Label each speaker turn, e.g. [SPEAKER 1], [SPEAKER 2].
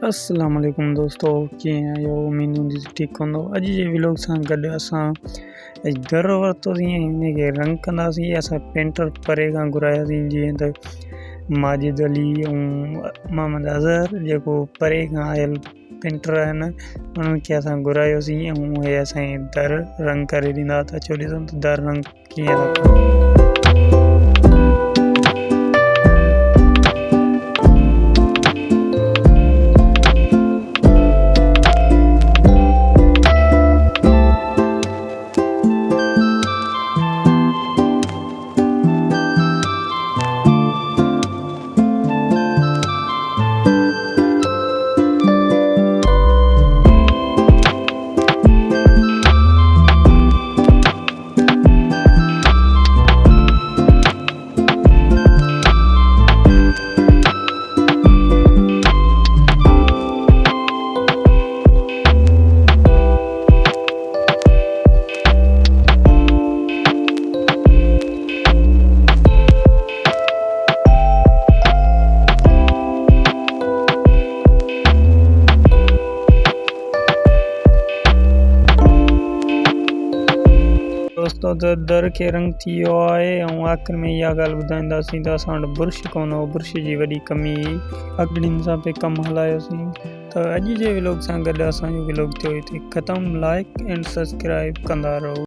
[SPEAKER 1] अस्सलाम वालेकुम दोस्तों, कीअं आहियो? उम्मीद हूंदी त ठीकु हूंदो। अॼु जे व्लॉग सां गॾु असां घरु वरितोसीं ऐं हिनखे रंग कंदासीं। असां पेंटर परे खां घुरायासीं, जीअं त माजिद अली ऐं मोहम्मद अज़हर, जेको परे खां आयल पेंटर आहिनि, उन्हनि खे असां घुरायोसीं ऐं उहे असांजे दर रंग करे ॾींदा। त अचो ॾिसूं त दर रंग कीअं था कनि। दोस्तों, त दर खे रंग थी वियो आहे ऐं आख़िर में इहा ॻाल्हि ॿुधाईंदासीं त असां वटि बुर्श कोन हो। बुर्श जी वॾी कमी अॻड़ियुनि सां पे कमु हलायोसीं। त अॼु जे व्लॉग सां गॾु असांजो व्लॉग थियो हिते ख़तमु। लाइक एंड सब्सक्राइब कंदा रहो।